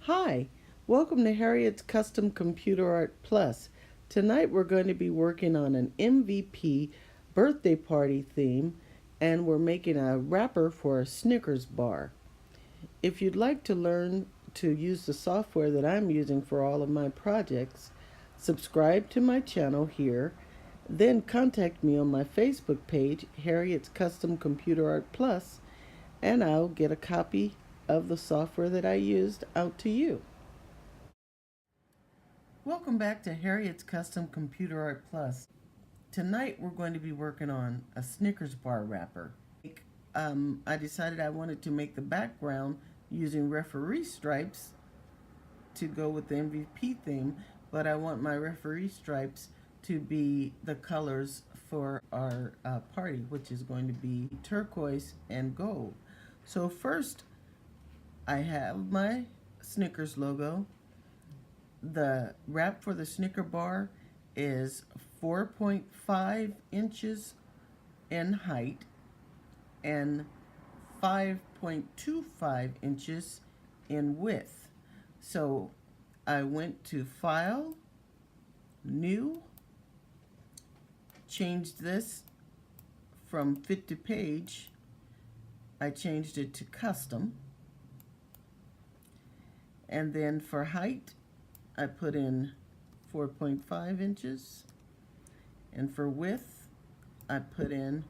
Hi, welcome to Harriet's Custom Computer Art Plus. Tonight we're going to be working on an MVP birthday party theme, and we're making a wrapper for a Snickers bar. If you'd like to learn to use the software that I'm using for all of my projects, subscribe to my channel here, then contact me on my Facebook page, Harriet's Custom Computer Art Plus, and I'll get a copy of the software that I used out to you. Welcome back to Harriet's Custom Computer Art Plus. Tonight we're going to be working on a Snickers bar wrapper. I decided I wanted to make the background using referee stripes to go with the MVP theme, but I want my referee stripes to be the colors for our party, which is going to be turquoise and gold. So first, I have my Snickers logo. The wrap for the Snicker bar is 4.5 inches in height and 5.25 inches in width. So I went to File, New, changed this from Fit to Page. I changed it to Custom. And then for height, I put in 4.5 inches, and for width, I put in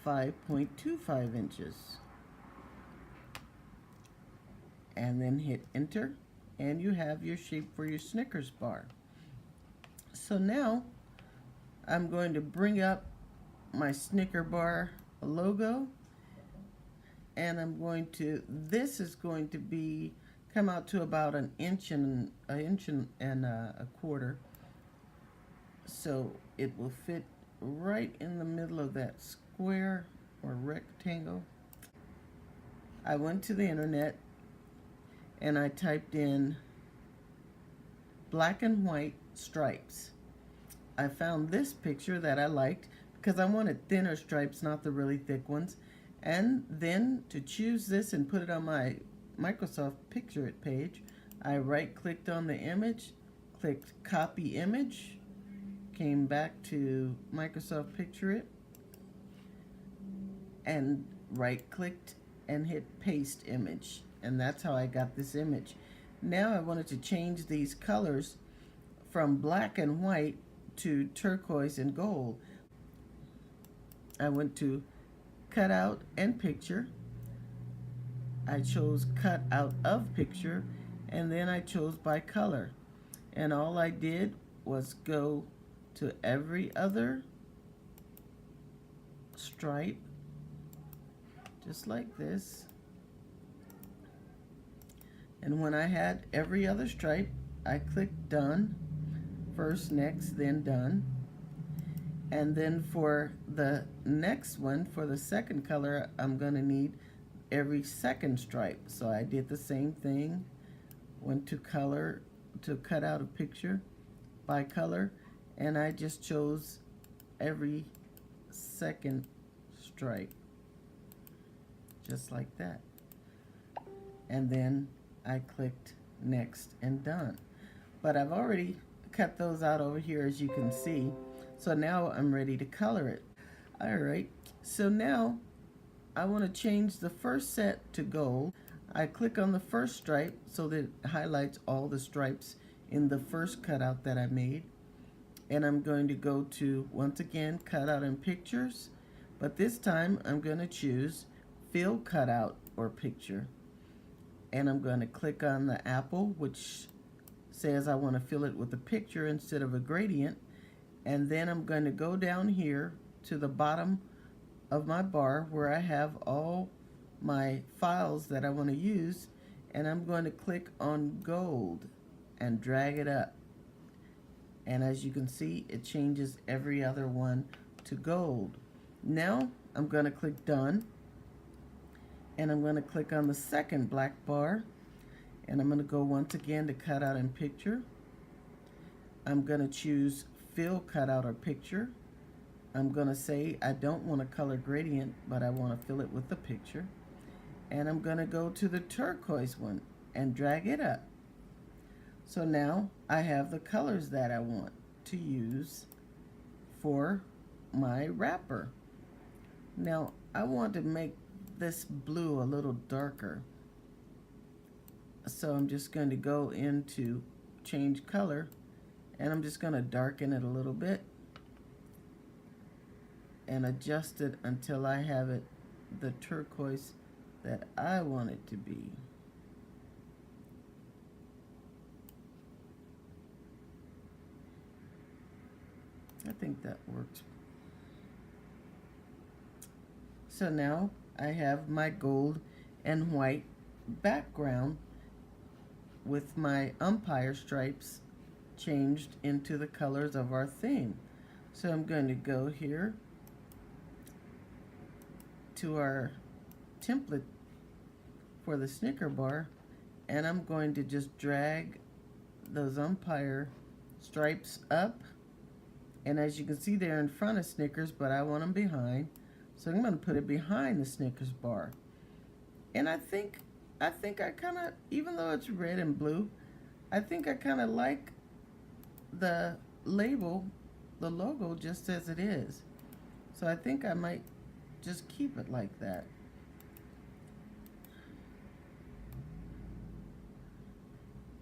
5.25 inches. And then hit enter, and you have your shape for your Snickers bar. So now, I'm going to bring up my Snicker bar logo, and this is going to come out to about an inch and a quarter, so it will fit right in the middle of that square or rectangle. I went to the internet and I typed in black and white stripes. I found this picture that I liked because I wanted thinner stripes, not the really thick ones. And then to choose this and put it on my Microsoft Picture It page, I right-clicked on the image, clicked Copy Image, came back to Microsoft Picture It, and right-clicked and hit Paste Image. And that's how I got this image. Now I wanted to change these colors from black and white to turquoise and gold. I went to Cutout and Picture. I chose cut out of picture, and then I chose by color. And all I did was go to every other stripe, just like this. And when I had every other stripe, I clicked done, first, next, then done. And then for the next one, for the second color, I'm gonna need every second stripe. So I did the same thing, went to color, to cut out a picture by color, and I just chose every second stripe, just like that. And then I clicked next and done. But I've already cut those out over here, as you can see. So now I'm ready to color it. All right, so now I want to change the first set to gold. I click on the first stripe so that it highlights all the stripes in the first cutout that I made. And I'm going to go to, once again, Cutout and Pictures. But this time I'm going to choose Fill Cutout or Picture. And I'm going to click on the apple, which says I want to fill it with a picture instead of a gradient. And then I'm going to go down here to the bottom of my bar where I have all my files that I want to use, and I'm going to click on gold and drag it up. And as you can see, it changes every other one to gold. Now I'm going to click done, and I'm going to click on the second black bar, and I'm going to go once again to Cutout and Picture. I'm going to choose Fill Cutout or Picture. I'm going to say I don't want a color gradient, but I want to fill it with the picture. And I'm going to go to the turquoise one and drag it up. So now I have the colors that I want to use for my wrapper. Now I want to make this blue a little darker. So I'm just going to go into change color, and I'm just going to darken it a little bit and adjust it until I have it the turquoise that I want it to be. I think that works. So now I have my gold and white background with my umpire stripes changed into the colors of our theme. So I'm going to go here to our template for the Snicker bar, and I'm going to just drag those umpire stripes up, and as you can see they're in front of Snickers, but I want them behind, so I'm going to put it behind the Snickers bar. And I think I kind of, even though it's red and blue, I think I kind of like the label, the logo just as it is. So I think I might just keep it like that.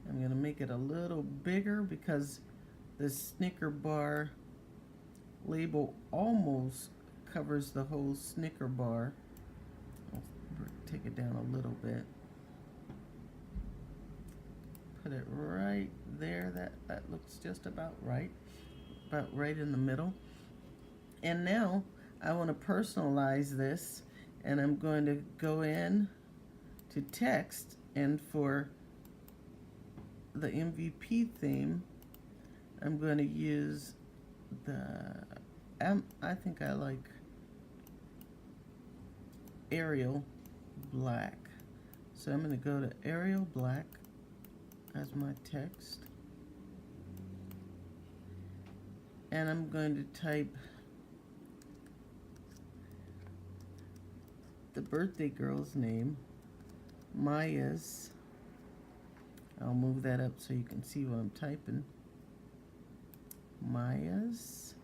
I'm going to make it a little bigger because the Snicker bar label almost covers the whole Snicker bar. I'll take it down a little bit. Put it right there. That looks just about right in the middle. And now I want to personalize this, and I'm going to go in to text, and for the MVP theme, I'm going to use I think I like Arial Black. So I'm going to go to Arial Black as my text, and I'm going to type the birthday girl's name, Maya's. I'll move that up so you can see what I'm typing. Maya's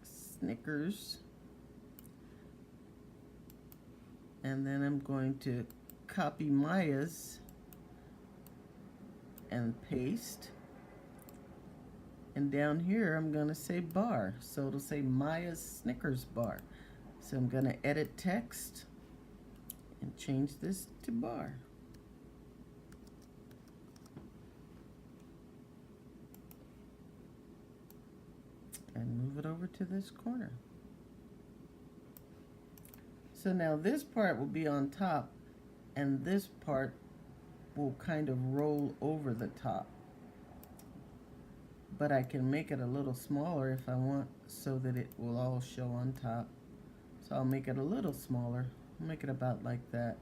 Snickers. And then I'm going to copy Maya's and paste. And down here I'm going to say bar. So it'll say Maya's Snickers bar. So I'm going to edit text and change this to bar. And move it over to this corner. So now this part will be on top, and this part will kind of roll over the top. But I can make it a little smaller if I want, so that it will all show on top. So I'll make it a little smaller. I'll make it about like that.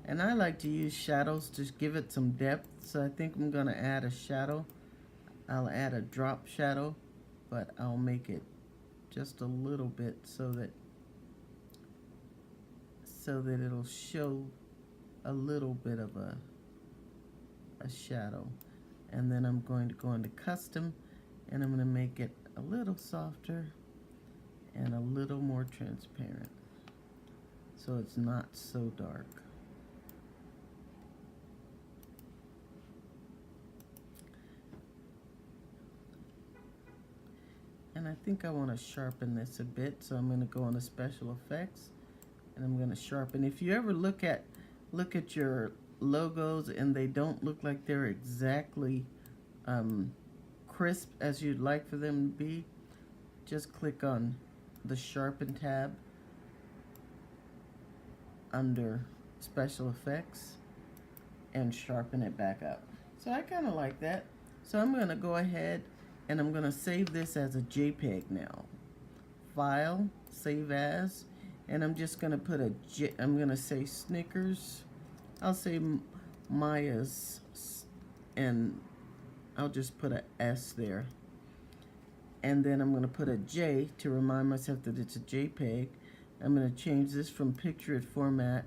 And I like to use shadows to give it some depth, so I think I'm going to add a shadow. I'll add a drop shadow, but I'll make it just a little bit so that it'll show a little bit of a shadow. And then I'm going to go into custom, and I'm going to make it a little softer and a little more transparent, so it's not so dark. And I think I want to sharpen this a bit, so I'm going to go into special effects, and I'm going to sharpen. If you ever look at your logos and they don't look like they're exactly crisp as you'd like for them to be, just click on the sharpen tab under special effects and sharpen it back up. So I kind of like that. So I'm going to go ahead and I'm going to save this as a JPEG now. File, save as, and I'm just going to put I'm going to say Snickers. I'll say Maya's, and I'll just put a S there. And then I'm going to put a J to remind myself that it's a JPEG. I'm going to change this from picture it format.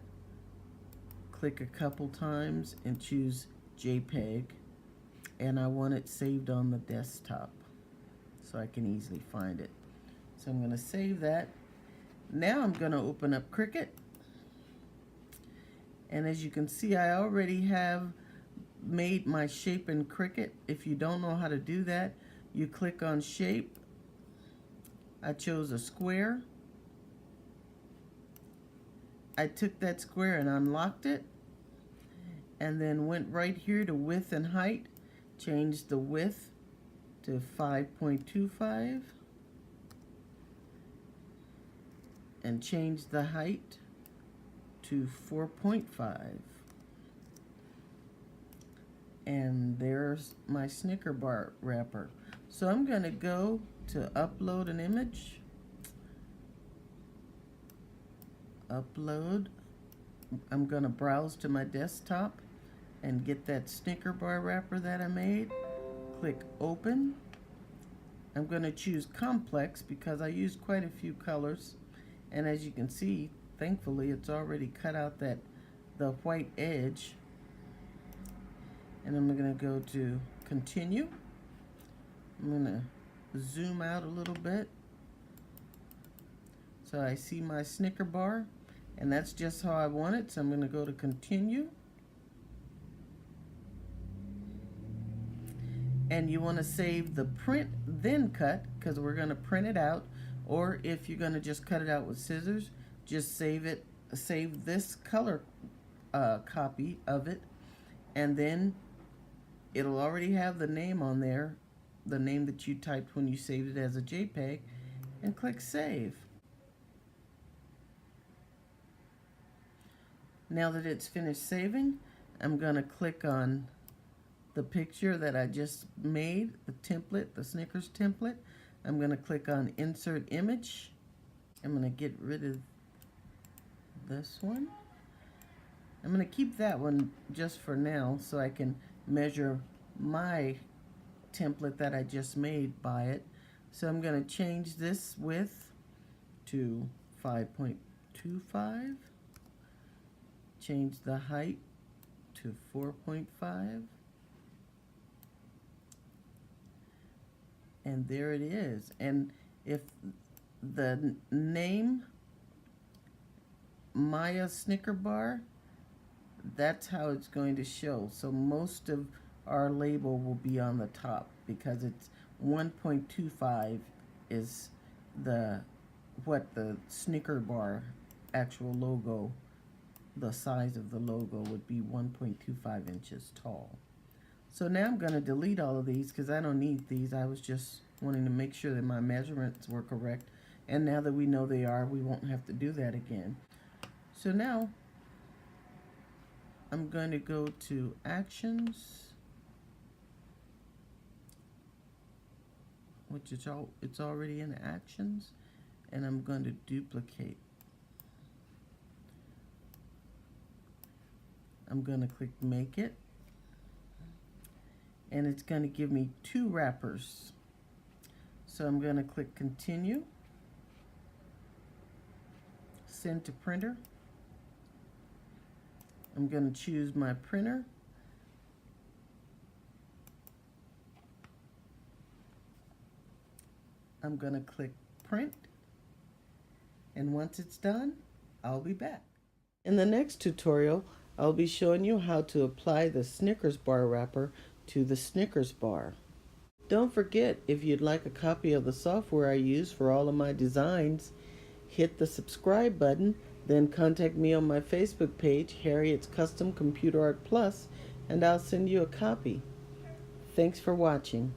Click a couple times and choose JPEG, and I want it saved on the desktop so I can easily find it. So I'm going to save that. Now I'm going to open up Cricut, and as you can see, I already have made my shape in Cricut. If you don't know how to do that, you click on shape. I chose a square. I took that square and unlocked it, and then went right here to width and height, changed the width to 5.25 and changed the height to 4.5. And there's my Snicker bar wrapper. So I'm going to go to upload an image. Upload. I'm going to browse to my desktop and get that Snicker bar wrapper that I made. Click open. I'm going to choose complex because I used quite a few colors, and as you can see, thankfully it's already cut out the white edge. And I'm going to go to continue. I'm going to zoom out a little bit so I see my Snicker bar, and that's just how I want it. So I'm going to go to continue, and you want to save the print then cut because we're going to print it out, or if you're going to just cut it out with scissors, just save this color copy of it, and then it'll already have the name on there, the name that you typed when you saved it as a JPEG, and click save. Now that it's finished saving, I'm going to click on the picture that I just made, the template, the Snickers template. I'm going to click on insert image. I'm going to get rid of this one. I'm going to keep that one just for now so I can measure my template that I just made by it. So I'm going to change this width to 5.25, change the height to 4.5, and there it is. And if the name Maya Snicker bar, that's how it's going to show. So most of our label will be on the top because it's 1.25 is what the Snicker bar actual logo, the size of the logo would be 1.25 inches tall. So now I'm going to delete all of these because I don't need these. I was just wanting to make sure that my measurements were correct, and now that we know they are, we won't have to do that again. So now I'm going to go to actions, which is it's already in actions, and I'm going to duplicate. I'm going to click make it, and it's going to give me 2 wrappers. So I'm going to click continue, send to printer. I'm going to choose my printer. I'm going to click print, and once it's done, I'll be back. In the next tutorial, I'll be showing you how to apply the Snickers bar wrapper to the Snickers bar. Don't forget, if you'd like a copy of the software I use for all of my designs, hit the subscribe button, then contact me on my Facebook page, Harriet's Custom Computer Art Plus, and I'll send you a copy. Thanks for watching.